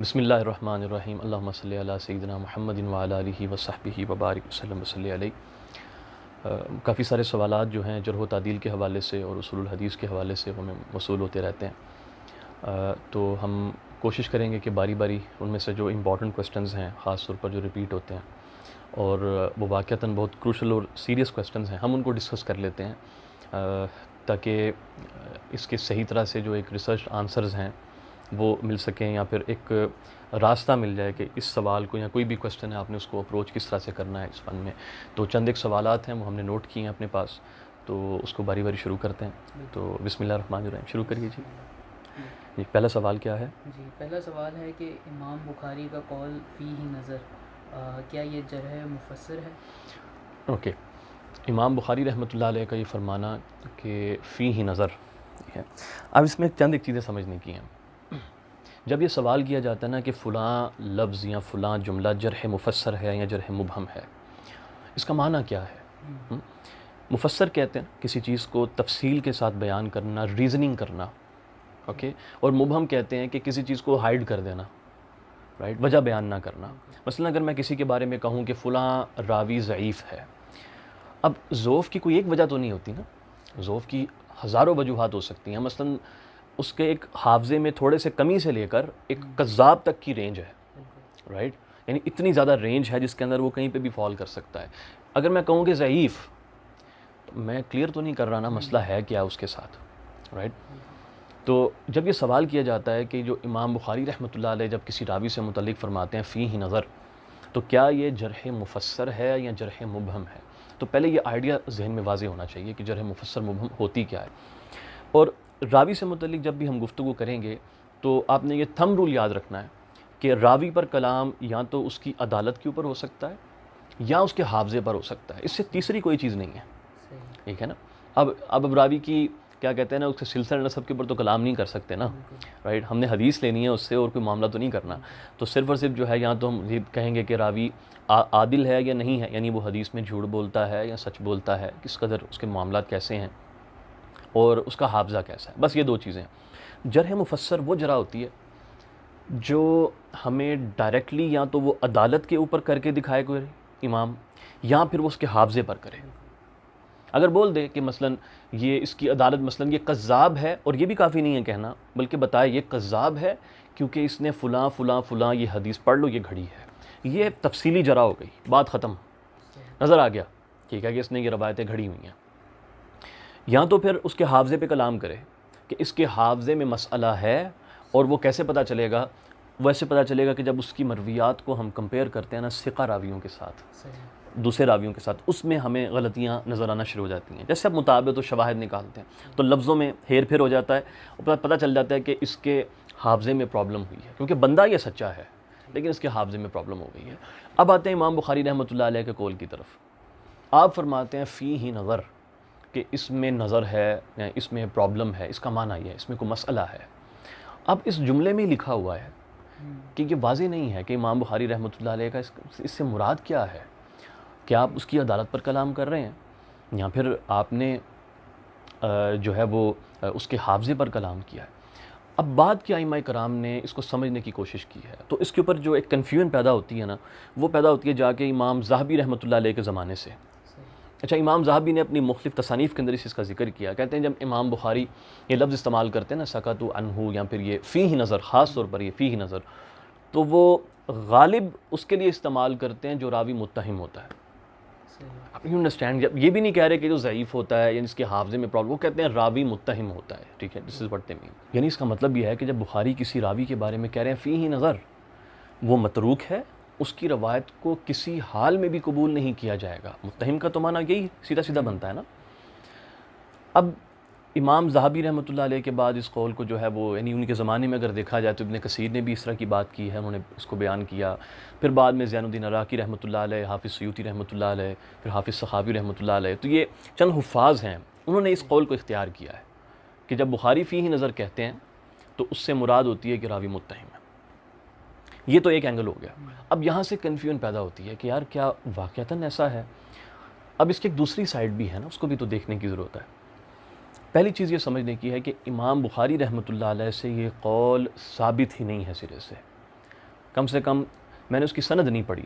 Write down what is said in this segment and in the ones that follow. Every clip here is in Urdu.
بسم اللہ الرحمن الرحیم اللہم صلی علی سیدنا محمد وعلی آلہ وصحبہ وبارک وسلم صلی علیہ۔ کافی سارے سوالات جو ہیں جرح و تعدیل کے حوالے سے اور اصول الحدیث کے حوالے سے ہمیں موصول ہوتے رہتے ہیں، تو ہم کوشش کریں گے کہ باری باری ان میں سے جو امپورٹنٹ کویسچنز ہیں، خاص طور پر جو ریپیٹ ہوتے ہیں اور وہ واقعتاً بہت کروشل اور سیریس کویسچنز ہیں، ہم ان کو ڈسکس کر لیتے ہیں تاکہ اس کے صحیح طرح سے جو ایک ریسرچ آنسرز ہیں وہ مل سکیں، یا پھر ایک راستہ مل جائے کہ اس سوال کو یا کوئی بھی کویسچن ہے آپ نے اس کو اپروچ کس طرح سے کرنا ہے اس فن میں۔ تو چند ایک سوالات ہیں وہ ہم نے نوٹ کیے ہیں اپنے پاس، تو اس کو باری باری شروع کرتے ہیں۔ تو بسم اللہ الرحمن الرحیم، شروع کریے جی۔ جی پہلا سوال کیا ہے؟ جی پہلا سوال ہے کہ امام بخاری کا قول فیہ نظر، کیا یہ جرح مفسر ہے؟ اوکے، امام بخاری رحمۃ اللہ علیہ کا یہ فرمانا کہ فیہ نظر ہے، اب اس میں چند ایک چیزیں سمجھنے کی ہیں۔ جب یہ سوال کیا جاتا ہے نا کہ فلاں لفظ یا فلاں جملہ جرح مفسر ہے یا جرح مبہم ہے، اس کا معنی کیا ہے؟ مفسر کہتے ہیں کسی چیز کو تفصیل کے ساتھ بیان کرنا، ریزننگ کرنا، اوکے، اور مبہم کہتے ہیں کہ کسی چیز کو ہائیڈ کر دینا، رائٹ، وجہ بیان نہ کرنا۔ مثلا اگر میں کسی کے بارے میں کہوں کہ فلاں راوی ضعیف ہے، اب ضعف کی کوئی ایک وجہ تو نہیں ہوتی نا، ضعف کی ہزاروں وجوہات ہو سکتی ہیں۔ مثلا اس کے ایک حافظے میں تھوڑے سے کمی سے لے کر ایک کذاب تک کی رینج ہے، رائٹ، یعنی اتنی زیادہ رینج ہے جس کے اندر وہ کہیں پہ بھی فال کر سکتا ہے۔ اگر میں کہوں کہ ضعیف، تو میں کلیئر تو نہیں کر رہا نا مسئلہ ہے کیا اس کے ساتھ، رائٹ۔ تو جب یہ سوال کیا جاتا ہے کہ جو امام بخاری رحمۃ اللہ علیہ جب کسی راوی سے متعلق فرماتے ہیں فیہ نظر، تو کیا یہ جرح مفسر ہے یا جرح مبہم ہے؟ تو پہلے یہ آئیڈیا ذہن میں واضح ہونا چاہیے کہ جرح مفسر مبہم ہوتی کیا ہے۔ اور راوی سے متعلق جب بھی ہم گفتگو کریں گے تو آپ نے یہ تھم رول یاد رکھنا ہے کہ راوی پر کلام یا تو اس کی عدالت کے اوپر ہو سکتا ہے یا اس کے حافظے پر ہو سکتا ہے، اس سے تیسری کوئی چیز نہیں ہے، ٹھیک ہے نا۔ اب راوی کی کیا کہتے ہیں نا، اس کے سلسلہ نسب کے اوپر تو کلام نہیں کر سکتے نا، رائٹ، ہم نے حدیث لینی ہے اس سے اور کوئی معاملہ تو نہیں کرنا۔ تو صرف اور صرف جو ہے، یا تو ہم یہ کہیں گے کہ راوی عادل ہے یا نہیں ہے، یعنی وہ حدیث میں جھوٹ بولتا ہے یا سچ بولتا ہے، کس قدر اس کے معاملات کیسے ہیں اور اس کا حافظہ کیسا ہے، بس یہ دو چیزیں ہیں۔ جرح مفسر وہ جرح ہوتی ہے جو ہمیں ڈائریکٹلی یا تو وہ عدالت کے اوپر کر کے دکھائے کوئی امام، یا پھر وہ اس کے حافظے پر کرے۔ اگر بول دے کہ مثلا یہ اس کی عدالت، مثلا یہ کذاب ہے، اور یہ بھی کافی نہیں ہے کہنا، بلکہ بتائے یہ کذاب ہے کیونکہ اس نے فلاں فلاں فلاں یہ حدیث پڑھ لو، یہ گھڑی ہے، یہ تفصیلی جرح ہو گئی، بات ختم، نظر آ گیا ٹھیک ہے کہ اس نے یہ روایتیں گھڑی ہوئی ہیں۔ یا تو پھر اس کے حافظے پہ کلام کرے کہ اس کے حافظے میں مسئلہ ہے، اور وہ کیسے پتہ چلے گا؟ ویسے پتہ چلے گا کہ جب اس کی مرویات کو ہم کمپیئر کرتے ہیں نا ثقہ راویوں کے ساتھ، دوسرے راویوں کے ساتھ، اس میں ہمیں غلطیاں نظر آنا شروع ہو جاتی ہیں۔ جیسے اب مطابقت و شواہد نکالتے ہیں تو لفظوں میں ہیر پھیر ہو جاتا ہے، اور پتہ چل جاتا ہے کہ اس کے حافظے میں پرابلم ہوئی ہے، کیونکہ بندہ یہ سچا ہے لیکن اس کے حافظے میں پرابلم ہو گئی ہے۔ اب آتے ہیں امام بخاری رحمۃ اللہ علیہ کے قول کی طرف۔ آپ فرماتے ہیں فیہ نظر، کہ اس میں نظر ہے یا اس میں پرابلم ہے، اس کا معنی یہ ہے، اس میں کوئی مسئلہ ہے۔ اب اس جملے میں لکھا ہوا ہے کہ یہ واضح نہیں ہے کہ امام بخاری رحمۃ اللہ علیہ کا اس سے مراد کیا ہے۔ کیا آپ اس کی عدالت پر کلام کر رہے ہیں، یا پھر آپ نے جو ہے وہ اس کے حافظے پر کلام کیا ہے؟ اب بعد کے ائمہ کرام نے اس کو سمجھنے کی کوشش کی ہے، تو اس کے اوپر جو ایک کنفیوژن پیدا ہوتی ہے نا، وہ پیدا ہوتی ہے جا کے امام ذہبی رحمۃ اللہ علیہ کے زمانے سے۔ اچھا، امام ذہبی نے اپنی مختلف تصانیف کے اندر اس کا ذکر کیا، کہتے ہیں جب امام بخاری یہ لفظ استعمال کرتے ہیں نا سکت عنہ، یا پھر یہ فیہ نظر، خاص طور پر یہ فیہ نظر، تو وہ غالب اس کے لیے استعمال کرتے ہیں جو راوی متہم ہوتا ہے۔ آپ یو انڈرسٹینڈ، جب یہ بھی نہیں کہہ رہے کہ جو ضعیف ہوتا ہے یعنی اس کے حافظے میں پرابلم، وہ کہتے ہیں راوی متہم ہوتا ہے، ٹھیک ہے، دس از واٹ دے مین۔ یعنی اس کا مطلب یہ ہے کہ جب بخاری کسی راوی کے بارے میں کہہ رہے ہیں فیہ نظر، وہ متروک ہے، اس کی روایت کو کسی حال میں بھی قبول نہیں کیا جائے گا۔ متہم کا تو معنی یہی سیدھا سیدھا بنتا ہے نا۔ اب امام ذہبی رحمۃ اللہ علیہ کے بعد اس قول کو جو ہے وہ، یعنی ان کے زمانے میں اگر دیکھا جائے تو ابن کثیر نے بھی اس طرح کی بات کی ہے، انہوں نے اس کو بیان کیا، پھر بعد میں زین الدین عراقی رحمۃ اللہ علیہ، حافظ سیوطی رحمۃ اللہ علیہ، پھر حافظ سخاوی رحمۃ اللہ علیہ، تو یہ چند حفاظ ہیں، انہوں نے اس قول کو اختیار کیا ہے کہ جب بخاری فیہ نظر کہتے ہیں تو اس سے مراد ہوتی ہے کہ راوی متہم ہے۔ یہ تو ایک اینگل ہو گیا۔ اب یہاں سے کنفیوژن پیدا ہوتی ہے کہ یار کیا واقعتاً ایسا ہے؟ اب اس کی ایک دوسری سائیڈ بھی ہے نا، اس کو بھی تو دیکھنے کی ضرورت ہے۔ پہلی چیز یہ سمجھنے کی ہے کہ امام بخاری رحمۃ اللہ علیہ سے یہ قول ثابت ہی نہیں ہے سرے سے، کم سے کم میں نے اس کی سند نہیں پڑھی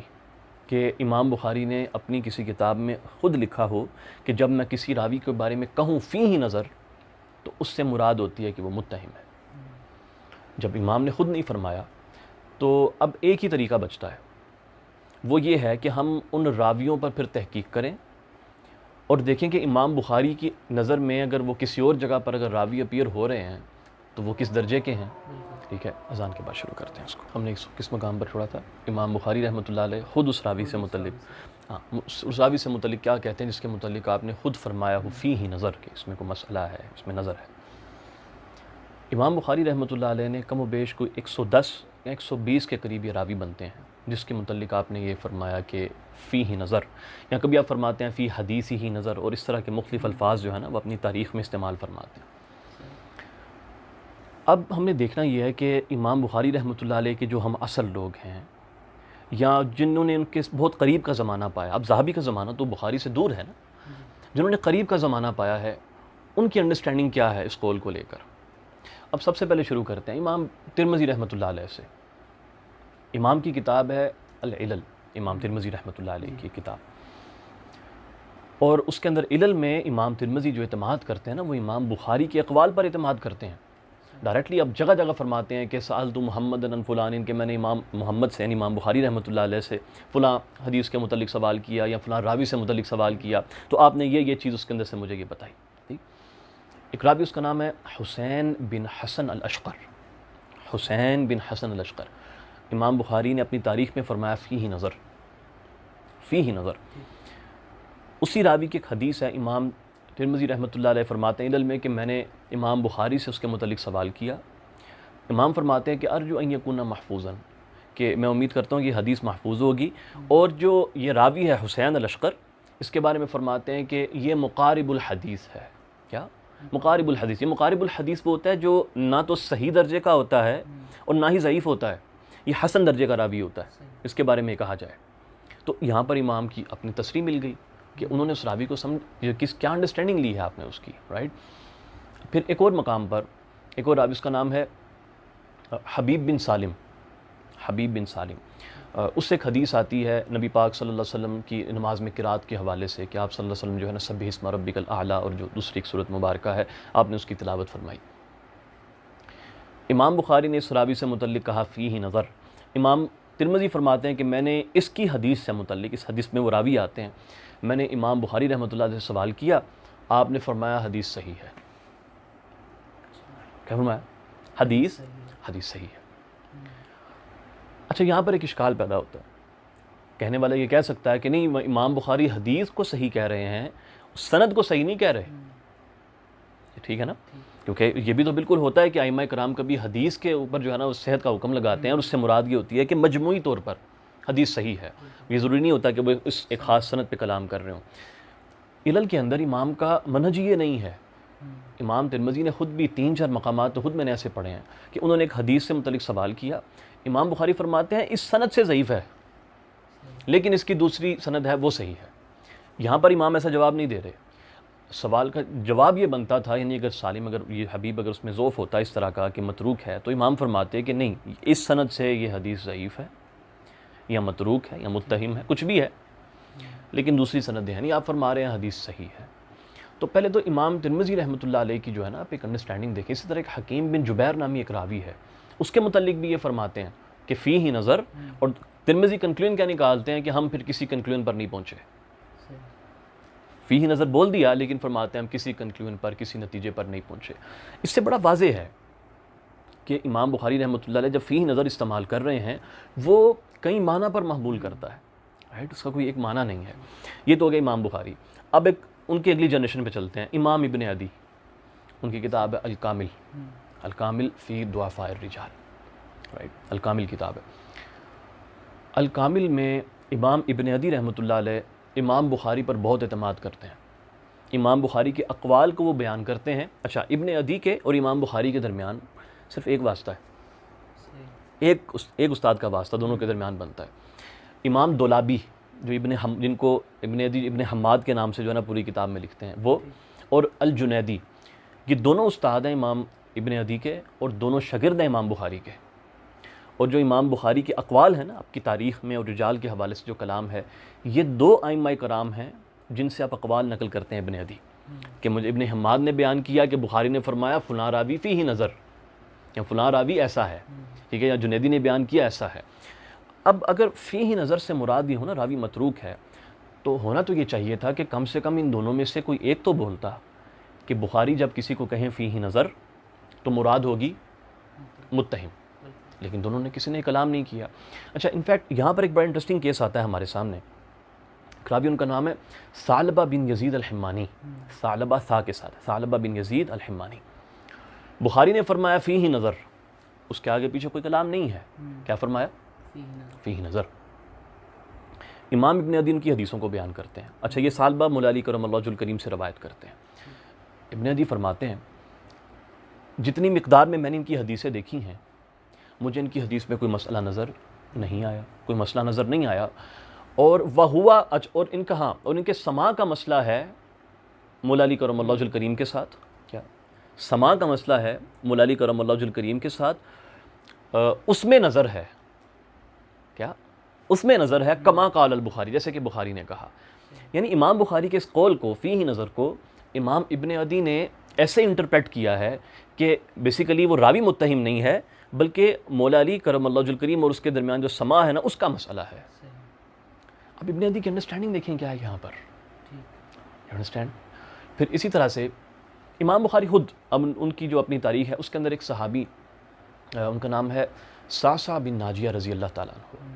کہ امام بخاری نے اپنی کسی کتاب میں خود لکھا ہو کہ جب میں کسی راوی کے بارے میں کہوں فیہ نظر تو اس سے مراد ہوتی ہے کہ وہ متہم ہے۔ جب امام نے خود نہیں فرمایا تو اب ایک ہی طریقہ بچتا ہے، وہ یہ ہے کہ ہم ان راویوں پر پھر تحقیق کریں اور دیکھیں کہ امام بخاری کی نظر میں اگر وہ کسی اور جگہ پر اگر راوی اپیئر ہو رہے ہیں تو وہ کس درجے کے ہیں۔ ٹھیک ہے، اذان کے بعد شروع کرتے ہیں اس کو۔ ہم نے کس مقام پر چھوڑا تھا؟ امام بخاری رحمۃ اللہ علیہ خود اس راوی سے متعلق، ہاں اس راوی سے متعلق کیا کہتے ہیں جس کے متعلق آپ نے خود فرمایا ہو فیہ نظر، کہ اس میں کوئی مسئلہ ہے، اس میں نظر ہے۔ امام بخاری رحمۃ اللہ علیہ نے کم و بیش کوئی 110 یا 120 کے قریب یہ راوی بنتے ہیں جس کے متعلق آپ نے یہ فرمایا کہ فیہ نظر، یا کبھی آپ فرماتے ہیں فی حدیث ہی نظر، اور اس طرح کے مختلف الفاظ جو ہے نا وہ اپنی تاریخ میں استعمال فرماتے ہیں۔ اب ہم نے دیکھنا یہ ہے کہ امام بخاری رحمۃ اللہ علیہ کے جو ہم اصل لوگ ہیں یا جنہوں نے ان کے بہت قریب کا زمانہ پایا، اب ذہبی کا زمانہ تو بخاری سے دور ہے نا، جنہوں نے قریب کا زمانہ پایا ہے ان کی انڈرسٹینڈنگ کیا ہے اس قول کو لے کر۔ اب سب سے پہلے شروع کرتے ہیں امام ترمذی رحمۃ اللہ علیہ سے۔ امام کی کتاب ہے العلل، امام ترمذی رحمۃ اللہ علیہ کی کتاب، اور اس کے اندر علل میں امام ترمذی جو اعتماد کرتے ہیں نا وہ امام بخاری کے اقوال پر اعتماد کرتے ہیں ڈائریکٹلی۔ اب جگہ جگہ فرماتے ہیں کہ سألت محمد عن فلان، کہ میں نے امام محمد سے یعنی امام بخاری رحمۃ اللہ علیہ سے فلاں حدیث کے متعلق سوال کیا یا فلاں راوی سے متعلق سوال کیا، تو آپ نے یہ چیز اس کے اندر سے مجھے یہ بتائی۔ ایک راوی اس کا نام ہے حسین بن حسن الاشقر، حسین بن حسن الاشقر۔ امام بخاری نے اپنی تاریخ میں فرمایا فیہ نظر، فیہ نظر۔ اسی راوی کی ایک حدیث ہے، امام ترمذی رحمۃ اللہ علیہ فرماتے ہیں علل میں کہ میں نے امام بخاری سے اس کے متعلق سوال کیا، امام فرماتے ہیں کہ ارجو ان یکون محفوظاً، کہ میں امید کرتا ہوں کہ یہ حدیث محفوظ ہوگی، اور جو یہ راوی ہے حسین الاشقر اس کے بارے میں فرماتے ہیں کہ یہ مقارب الحدیث ہے۔ کیا؟ مقارب الحدیث۔ یہ مقارب الحدیث وہ ہوتا ہے جو نہ تو صحیح درجے کا ہوتا ہے اور نہ ہی ضعیف ہوتا ہے، یہ حسن درجے کا راوی ہوتا ہے، اس کے بارے میں کہا جائے۔ تو یہاں پر امام کی اپنی تصریح مل گئی کہ انہوں نے اس راوی کو کیا انڈرسٹینڈنگ لی ہے آپ نے اس کی، رائٹ۔ پھر ایک اور مقام پر ایک اور راوی، اس کا نام ہے حبیب بن سالم، حبیب بن سالم۔ اس سے ایک حدیث آتی ہے نبی پاک صلی اللہ علیہ وسلم کی نماز میں قرات کے حوالے سے کہ آپ صلی اللہ علیہ وسلم جو ہے نا سبح اسم ربک الاعلی، اور جو دوسری ایک صورت مبارکہ ہے آپ نے اس کی تلاوت فرمائی۔ امام بخاری نے اس راوی سے متعلق کہا فیہ نظر۔ امام ترمذی فرماتے ہیں کہ میں نے اس کی حدیث سے متعلق، اس حدیث میں وہ راوی آتے ہیں، میں نے امام بخاری رحمۃ اللہ علیہ سے سوال کیا، آپ نے فرمایا حدیث صحیح ہے۔ کیا فرمایا؟ حدیث صحیح ہے۔ اچھا، یہاں پر ایک اشکال پیدا ہوتا ہے، کہنے والا یہ کہہ سکتا ہے کہ نہیں امام بخاری حدیث کو صحیح کہہ رہے ہیں، سند کو صحیح نہیں کہہ رہے۔ ٹھیک ہے نا، کیونکہ یہ بھی تو بالکل ہوتا ہے کہ ائمہ کرام کبھی حدیث کے اوپر جو ہے نا وہ صحت کا حکم لگاتے ہیں، اور اس سے مراد یہ ہوتی ہے کہ مجموعی طور پر حدیث صحیح ہے، یہ ضروری نہیں ہوتا کہ وہ اس ایک خاص سند پہ کلام کر رہے ہوں۔ علل کے اندر امام کا منہج یہ نہیں ہے۔ امام ترمذی نے خود بھی 3-4 مقامات تو خود میں نے ایسے پڑھے ہیں کہ انہوں نے ایک حدیث سے متعلق سوال کیا، امام بخاری فرماتے ہیں اس سند سے ضعیف ہے لیکن اس کی دوسری سند ہے وہ صحیح ہے۔ یہاں پر امام ایسا جواب نہیں دے رہے، سوال کا جواب یہ بنتا تھا، یعنی اگر سالم، اگر یہ حبیب اگر اس میں ضعف ہوتا اس طرح کا کہ متروک ہے، تو امام فرماتے کہ نہیں اس سند سے یہ حدیث ضعیف ہے یا متروک ہے یا متہم ہے، کچھ بھی ہے، لیکن دوسری سند ہے نہیں، آپ فرما رہے ہیں حدیث صحیح ہے۔ تو پہلے تو امام ترمذی رحمۃ اللہ علیہ کی جو ہے نا آپ ایک انڈرسٹینڈنگ دیکھیں۔ اسی طرح ایک حکیم بن جبیر نامی ایک راوی ہے، اس کے متعلق بھی یہ فرماتے ہیں کہ فیہ نظر، اور ترمذی کنکلوژن کیا نکالتے ہیں کہ ہم پھر کسی کنکلوژن پر نہیں پہنچے۔ فیہ نظر بول دیا لیکن فرماتے ہیں ہم کسی کنکلوژن پر، کسی نتیجے پر نہیں پہنچے۔ اس سے بڑا واضح ہے کہ امام بخاری رحمۃ اللہ علیہ جب فیہ نظر استعمال کر رہے ہیں وہ کئی معنی پر محمول کرتا ہے، رائٹ، اس کا کوئی ایک معنی نہیں ہے۔ یہ تو ہو گیا امام بخاری۔ اب ایک ان کی اگلی جنریشن پہ چلتے ہیں، امام ابن عدی، ان کی کتاب ہے الکامل، الکامل فی ضعفاء الرجال، رائٹ، الکامل کتاب ہے۔ الکامل میں امام ابن عدی رحمۃ اللہ علیہ امام بخاری پر بہت اعتماد کرتے ہیں، امام بخاری کے اقوال کو وہ بیان کرتے ہیں۔ اچھا، ابن عدی کے اور امام بخاری کے درمیان صرف ایک واسطہ ہے، ایک استاد کا واسطہ دونوں کے درمیان بنتا ہے۔ امام دولابی جو جن کو ابن عدی ابن حماد کے نام سے جو ہے نا پوری کتاب میں لکھتے ہیں وہ، اور الجنیدی، یہ دونوں استاد ہیں امام ابن عدی کے اور دونوں شاگرد ہیں امام بخاری کے، اور جو امام بخاری کے اقوال ہیں نا آپ کی تاریخ میں اور رجال کے حوالے سے جو کلام ہے، یہ 2 ائمہ کرام ہیں جن سے آپ اقوال نقل کرتے ہیں ابن عدی، کہ مجھے ابن حماد نے بیان کیا کہ بخاری نے فرمایا فلاں راوی فیہ نظر، یا فلاں راوی ایسا ہے، ٹھیک ہے، یا جنیدی نے بیان کیا ایسا ہے۔ اب اگر فیہ نظر سے مراد یہ ہو نا راوی متروک ہے، تو ہونا تو یہ چاہیے تھا کہ کم سے کم ان دونوں میں سے کوئی ایک تو بولتا کہ بخاری جب کسی کو کہیں فیہ نظر تو مراد ہوگی متہم، لیکن دونوں نے کسی نے کلام نہیں کیا۔ اچھا انفیکٹ یہاں پر ایک بڑا انٹرسٹنگ کیس آتا ہے ہمارے سامنے، راوی ان کا نام ہے ثعلبہ بن یزید الحمانی، ثعلبہ ثا کے ساتھ، ثعلبہ بن یزید الحمانی۔ بخاری نے فرمایا فیہ نظر، اس کے آگے پیچھے کوئی کلام نہیں ہے، کیا فرمایا؟ فیہ نظر۔ امام ابن عدی ان کی حدیثوں کو بیان کرتے ہیں۔ اچھا یہ ثعلبہ مولا علی کرم اللہ وجہ الکریم سے روایت کرتے ہیں۔ ابن عدی فرماتے ہیں جتنی مقدار میں نے ان کی حدیثیں دیکھی ہیں، مجھے ان کی حدیث میں کوئی مسئلہ نظر نہیں آیا، کوئی مسئلہ نظر نہیں آیا، اور وہوا اور ان کا ہاں اور ان کے سماع کا مسئلہ ہے مولا علی کرم اللہ وجہ الکریم کے ساتھ، کیا سماع کا مسئلہ ہے مولا علی کرم اللہ وجہ الکریم کے ساتھ، اس میں نظر ہے، کیا اس میں نظر ہے، کما قال البخاری، جیسے کہ بخاری نے کہا۔ یعنی امام بخاری کے اس قول کو فیہ نظر کو امام ابن عدی نے ایسے انٹرپریٹ کیا ہے کہ بیسیکلی وہ راوی متہم نہیں ہے، بلکہ مولا علی کرم اللہ وجہ الکریم اور اس کے درمیان جو سماع ہے نا اس کا مسئلہ ہے۔ اب ابن عدی کی انڈرسٹینڈنگ دیکھیں کیا ہے یہاں پر، انڈرسٹینڈ۔ پھر اسی طرح سے امام بخاری خود اب ان کی جو اپنی تاریخ ہے اس کے اندر ایک صحابی ان کا نام ہے صعصع بن ناجیہ رضی اللہ تعالیٰ عنہ،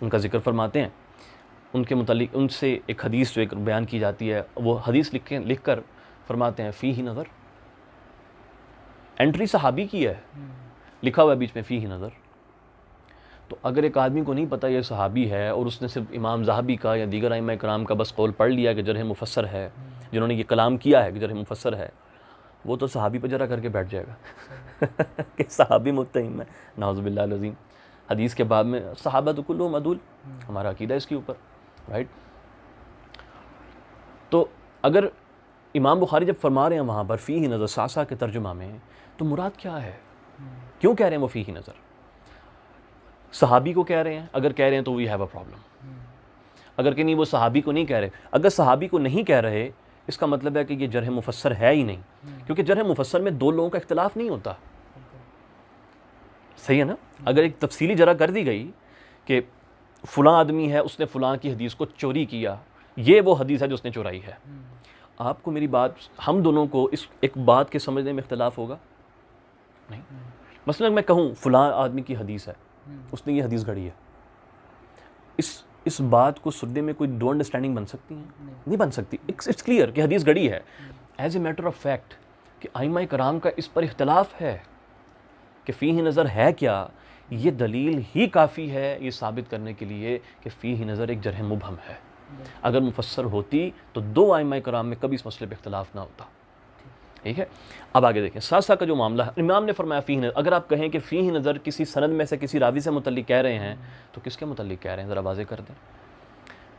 ان کا ذکر فرماتے ہیں۔ ان کے متعلق ان سے ایک حدیث جو ایک بیان کی جاتی ہے، وہ حدیث لکھ کر فرماتے ہیں فیہ نظر، انٹری صحابی کی ہے، لکھا ہوا ہے بیچ میں فیہ نظر۔ تو اگر ایک آدمی کو نہیں پتہ یہ صحابی ہے اور اس نے صرف امام ذہبی کا یا دیگر ائمہ کرام کا بس قول پڑھ لیا کہ جرح مفسر ہے، جنہوں نے یہ کلام کیا ہے کہ جرح مفسر ہے، وہ تو صحابی پہ جرح کر کے بیٹھ جائے گا کہ صحابی متہم ہے، نعوذ باللہ العظیم۔ حدیث کے باب میں صحابہ تو کلہم عدول، ہمارا عقیدہ اس کے اوپر، رائٹ۔ تو اگر امام بخاری جب فرما رہے ہیں وہاں پر فیہ نظر صعصع کے ترجمہ میں، تو مراد کیا ہے؟ کیوں کہہ رہے ہیں وہ فیہ نظر؟ صحابی کو کہہ رہے ہیں؟ اگر کہہ رہے ہیں تو وی ہیو اے پرابلم۔ اگر کہ نہیں وہ صحابی کو نہیں کہہ رہے، اگر صحابی کو نہیں کہہ رہے اس کا مطلب ہے کہ یہ جرح مفسر ہے ہی نہیں، کیونکہ جرح مفسر میں 2 لوگوں کا اختلاف نہیں ہوتا، صحیح ہے نا؟ اگر ایک تفصیلی جرح کر دی گئی کہ فلاں آدمی ہے اس نے فلاں کی حدیث کو چوری کیا، یہ وہ حدیث ہے جو اس نے چورائی ہے، آپ کو میری بات، ہم دونوں کو اس ایک بات کے سمجھنے میں اختلاف ہوگا نہیں۔ مثلا میں کہوں فلاں آدمی کی حدیث ہے، اس نے یہ حدیث گھڑی ہے، اس بات کو سننے میں کوئی 2 انڈرسٹینڈنگ بن سکتی ہیں؟ نہیں بن سکتی۔ اٹس کلیئر کہ حدیث گھڑی ہے۔ As a matter of fact کہ ائمہ کرام کا اس پر اختلاف ہے کہ فیہ نظر ہے کیا، یہ دلیل ہی کافی ہے یہ ثابت کرنے کے لیے کہ فیہ نظر ایک جرح مبہم ہے۔ اگر مفسر ہوتی تو 2 ائمہ کرام میں کبھی اس مسئلے پہ اختلاف نہ ہوتا، ٹھیک ہے۔ اب آگے دیکھیں صعصع کا جو معاملہ ہے، امام نے فرمایا فیہ نظر، اگر آپ کہیں کہ فیہ نظر کسی سند میں سے کسی راوی سے متعلق کہہ رہے ہیں تو کس کے متعلق کہہ رہے ہیں ذرا واضح کر دیں،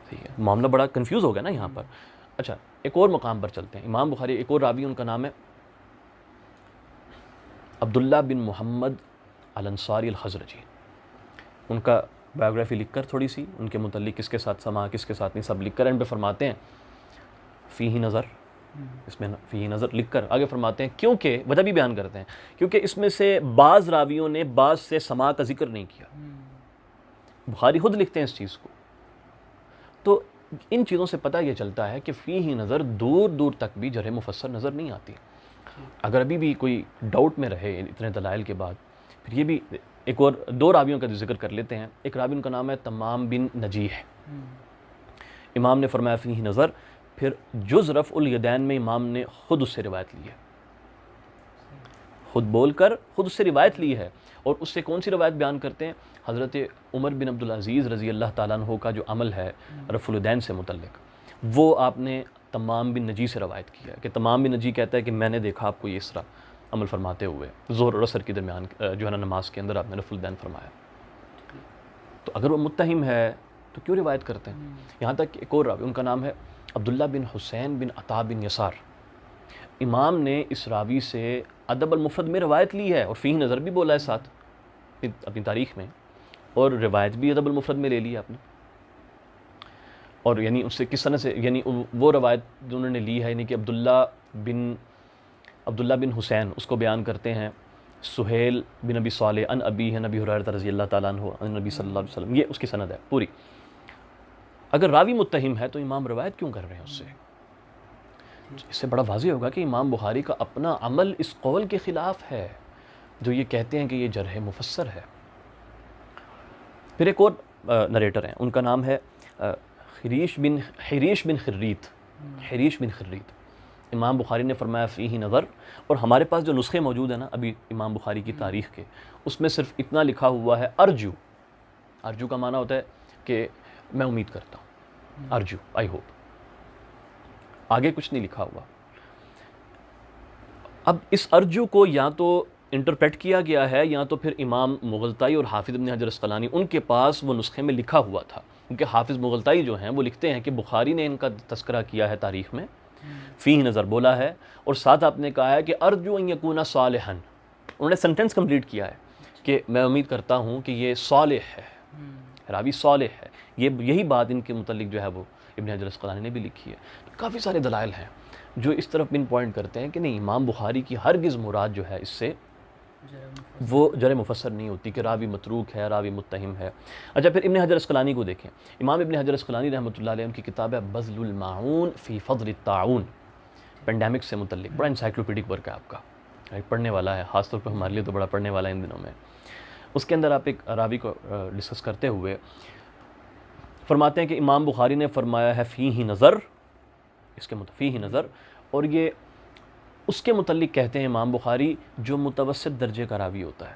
ٹھیک ہے۔ معاملہ بڑا کنفیوز ہو گیا نا یہاں پر۔ اچھا ایک اور مقام پر چلتے ہیں، امام بخاری ایک اور راوی ان کا نام ہے عبداللہ بن محمد الانصاری الخزرجی، ان کا بایوگرافی لکھ کر تھوڑی سی ان کے متعلق کس کے ساتھ سما کس کے ساتھ نہیں سب لکھ کر اینڈ پہ فرماتے ہیں فیہ نظر، اس میں فیہ نظر لکھ کر آگے فرماتے ہیں کیونکہ وجہ بھی بیان کرتے ہیں کیونکہ اس میں سے بعض راویوں نے بعض سے سما کا ذکر نہیں کیا، بخاری خود لکھتے ہیں اس چیز کو۔ تو ان چیزوں سے پتہ یہ چلتا ہے کہ فیہ نظر دور دور تک بھی جرح مفسر نظر نہیں آتی۔ اگر ابھی بھی کوئی ڈاؤٹ میں رہے اتنے دلائل کے بعد، پھر یہ بھی ایک اور 2 راویوں کا ذکر کر لیتے ہیں۔ ایک راوی ان کا نام ہے تمام بن نجیح، امام نے فرمایا فیہ نظر، پھر جز رفع الیدین میں امام نے خود اس سے روایت لی ہے، خود بول کر خود اس سے روایت لی ہے، اور اس سے کون سی روایت بیان کرتے ہیں؟ حضرت عمر بن عبدالعزیز رضی اللہ تعالیٰ عنہ کا جو عمل ہے رفع الیدین سے متعلق، وہ آپ نے تمام بن نجی سے روایت کیا ہے کہ تمام بن نجی کہتا ہے کہ میں نے دیکھا آپ کو یہ اس طرح عمل فرماتے ہوئے ظہر اور عصر کے درمیان جو ہے نا نماز کے اندر آپ نے رفع الیدین فرمایا۔ تو اگر وہ متہم ہے تو کیوں روایت کرتے ہیں؟ یہاں تک کہ ایک اور راوی ان کا نام ہے عبداللہ بن حسین بن عطا بن یسار، امام نے اس راوی سے ادب المفرد میں روایت لی ہے اور فیہ نظر بھی بولا ہے ساتھ اپنی تاریخ میں، اور روایت بھی ادب المفرد میں لے لی آپ نے، اور یعنی اس سے کس طرح سے، یعنی وہ روایت جو انہوں نے لی ہے، یعنی کہ عبداللہ بن حسین اس کو بیان کرتے ہیں، سہیل بن ابی صالح ان ابی ہے نبی ہریرہ رضی اللہ تعالیٰ عنہ ان نبی صلی اللہ علیہ وسلم، یہ اس کی سند ہے پوری۔ اگر راوی متہم ہے تو امام روایت کیوں کر رہے ہیں اس سے؟ اس سے بڑا واضح ہوگا کہ امام بخاری کا اپنا عمل اس قول کے خلاف ہے جو یہ کہتے ہیں کہ یہ جرح مفسر ہے۔ پھر ایک اور نریٹر ہیں، ان کا نام ہے حریش بن خریت۔ امام بخاری نے فرمایا فیہ نظر، اور ہمارے پاس جو نسخے موجود ہیں نا ابھی امام بخاری کی تاریخ کے، اس میں صرف اتنا لکھا ہوا ہے ارجو کا معنی ہوتا ہے کہ میں امید کرتا ہوں، ارجو آئی ہوپ، آگے کچھ نہیں لکھا ہوا۔ اب اس ارجو کو یا تو انٹرپریٹ کیا گیا ہے یا تو پھر امام مغلطائی اور حافظ ابن حجر عسقلانی ان کے پاس وہ نسخے میں لکھا ہوا تھا، کیونکہ حافظ مغلطائی جو ہیں وہ لکھتے ہیں کہ بخاری نے ان کا تذکرہ کیا ہے تاریخ میں، فیہ نظر بولا ہے، اور ساتھ آپ نے کہا ہے کہ ارجو ان یکون صالحا، انہوں نے سنٹنس کمپلیٹ کیا ہے کہ میں امید کرتا ہوں کہ یہ صالح ہے، راوی صالح ہے، یہی بات ان کے متعلق جو ہے وہ ابن حجر عسقلانی نے بھی لکھی ہے۔ کافی سارے دلائل ہیں جو اس طرف پن پوائنٹ کرتے ہیں کہ نہیں، امام بخاری کی ہرگز مراد جو ہے اس سے وہ جرح مفسر نہیں ہوتی کہ راوی متروک ہے، راوی متہم ہے۔ اچھا، پھر ابن حجر عسقلانی کو دیکھیں، امام ابن حجر عسقلانی رحمۃ اللہ علیہ، ان کی کتاب ہے بذل المعون فی فضل الطاعون، پینڈیمک سے متعلق بڑا انسائکلوپیڈک ورک ہے آپ کا، پڑھنے والا ہے، خاص طور پہ ہمارے لیے تو بڑا پڑھنے والا ہے ان دنوں میں۔ اس کے اندر آپ ایک راوی کو ڈسکس کرتے ہوئے فرماتے ہیں کہ امام بخاری نے فرمایا ہے فیہ نظر، اس کے فیہ نظر، اور یہ اس کے متعلق کہتے ہیں امام بخاری جو متوسط درجے کا راوی ہوتا ہے۔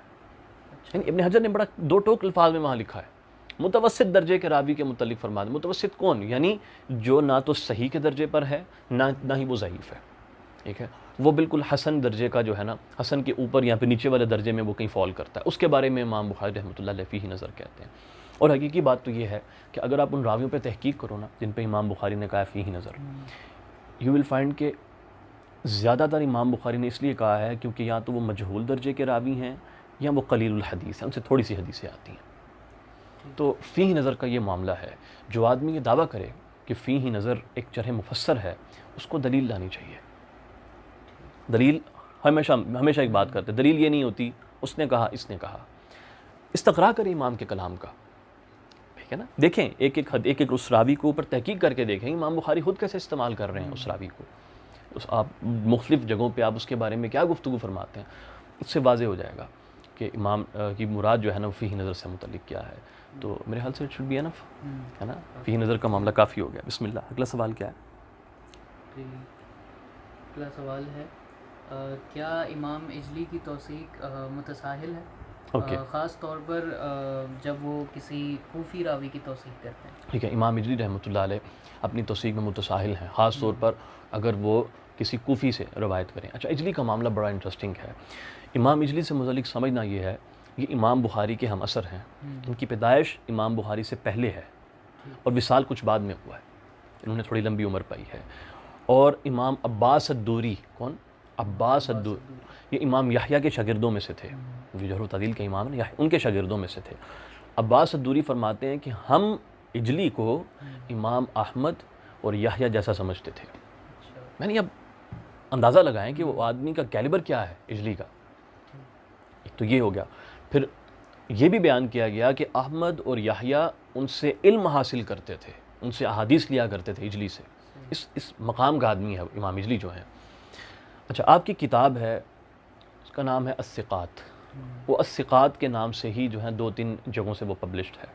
یعنی ابن حجر نے بڑا دو ٹوک الفاظ میں وہاں لکھا ہے، متوسط درجے کے راوی کے متعلق فرما دیں۔ متوسط کون؟ یعنی جو نہ تو صحیح کے درجے پر ہے نہ ہی وہ ضعیف ہے، ٹھیک ہے، وہ بالکل حسن درجے کا جو ہے نا، حسن کے اوپر یا پھر نیچے والے درجے میں وہ کہیں فال کرتا ہے، اس کے بارے میں امام بخاری رحمۃ اللہ علیہ فیہ نظر کہتے ہیں۔ اور حقیقی بات تو یہ ہے کہ اگر آپ ان راویوں پہ تحقیق کرو نا جن پہ امام بخاری نے کہا ہے فیہ نظر، یو ول فائنڈ کہ زیادہ تر امام بخاری نے اس لیے کہا ہے کیونکہ یا تو وہ مجہول درجے کے راوی ہیں یا وہ قلیل الحدیث ہیں، ان سے تھوڑی سی حدیثیں آتی ہیں۔ تو فیہ نظر کا یہ معاملہ ہے، جو آدمی یہ دعویٰ کرے کہ فیہ نظر ایک جرح مفسر ہے، اس کو دلیل لانی چاہیے۔ دلیل ہمیشہ ایک بات کرتے ہیں، دلیل یہ نہیں ہوتی اس نے کہا اس نے کہا، استقراء کریں امام کے کلام کا، ٹھیک ہے نا، دیکھیں ایک ایک اس راوی کو اوپر تحقیق کر کے دیکھیں امام بخاری خود کیسے استعمال کر رہے ہیں اس راوی کو، آپ مختلف جگہوں پہ آپ اس کے بارے میں کیا گفتگو فرماتے ہیں، اس سے واضح ہو جائے گا کہ امام کی مراد جو ہے نا فیہ نظر سے متعلق کیا ہے۔ تو میرے خیال سے اٹ شوڈ بی انف، ہے نا، فیہ نظر کا معاملہ کافی ہو گیا۔ بسم اللہ، اگلا سوال کیا ہے؟ اگلا سوال ہے کیا امام اجلی کی توثیق متساہل ہے، خاص طور پر جب وہ کسی کوفی راوی کی توثیق کرتے ہیں؟ ٹھیک ہے، امام اجلی رحمۃ اللہ علیہ اپنی توثیق میں متساہل ہیں، خاص طور پر اگر وہ کسی کوفی سے روایت کریں۔ اچھا، اجلی کا معاملہ بڑا انٹرسٹنگ ہے۔ امام اجلی سے متعلق سمجھنا یہ ہے، یہ امام بخاری کے ہم اثر ہیں، ان کی پیدائش امام بخاری سے پہلے ہے اور وصال کچھ بعد میں ہوا ہے، انہوں نے تھوڑی لمبی عمر پائی ہے۔ اور امام عباس الدوری، کون؟ عباس الدوری، یہ امام یحییٰ کے شاگردوں میں سے تھے، جو جرح و تعدیل کے امام ہیں ان کے شاگردوں میں سے تھے۔ عباس الدوری فرماتے ہیں کہ ہم اجلی کو امام احمد اور یحییٰ جیسا سمجھتے تھے۔ میں نے اب اندازہ لگائیں کہ وہ آدمی کا کیلیبر کیا ہے اجلی کا، ایک تو یہ ہو گیا، پھر یہ بھی بیان کیا گیا کہ احمد اور یحییٰ ان سے علم حاصل کرتے تھے، ان سے احادیث لیا کرتے تھے اجلی سے، اس مقام کا آدمی ہے امام اجلی جو ہیں۔ اچھا، آپ کی کتاب ہے، اس کا نام ہے الثقات، وہ الثقات کے نام سے ہی جو ہے 2-3 جگہوں سے وہ پبلشڈ ہے۔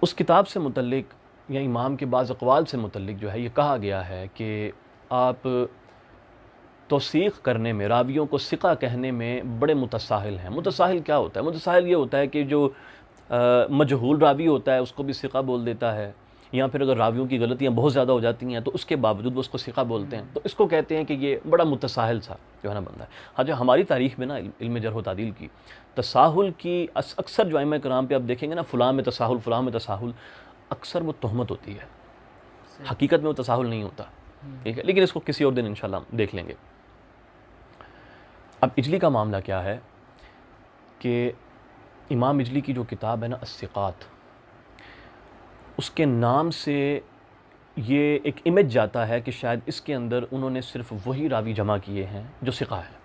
اس کتاب سے متعلق یا امام کے بعض اقوال سے متعلق جو ہے یہ کہا گیا ہے کہ آپ توثیق کرنے میں، راویوں کو ثقہ کہنے میں بڑے متساہل ہیں۔ متساہل کیا ہوتا ہے؟ متساہل یہ ہوتا ہے کہ جو مجہول راوی ہوتا ہے اس کو بھی ثقہ بول دیتا ہے، یا پھر اگر راویوں کی غلطیاں بہت زیادہ ہو جاتی ہیں تو اس کے باوجود وہ اس کو ثقہ بولتے ہیں، تو اس کو کہتے ہیں کہ یہ بڑا متساہل سا جو ہے نا بندہ ہے۔ ہاں، جو ہماری تاریخ میں نا علم جرح و تعدیل کی تساہل کی اکثر جو ائمہ کرام پہ آپ دیکھیں گے نا، فلاں میں تساہل، فلاں میں تساہل، اکثر وہ تہمت ہوتی ہے، حقیقت میں وہ تساہل نہیں ہوتا، ٹھیک ہے، لیکن اس کو کسی اور دن انشاءاللہ دیکھ لیں گے۔ اب اجلی کا معاملہ کیا ہے کہ امام اجلی کی جو کتاب ہے نا الثقات، اس کے نام سے یہ ایک امیج جاتا ہے کہ شاید اس کے اندر انہوں نے صرف وہی راوی جمع کیے ہیں جو ثقہ ہے.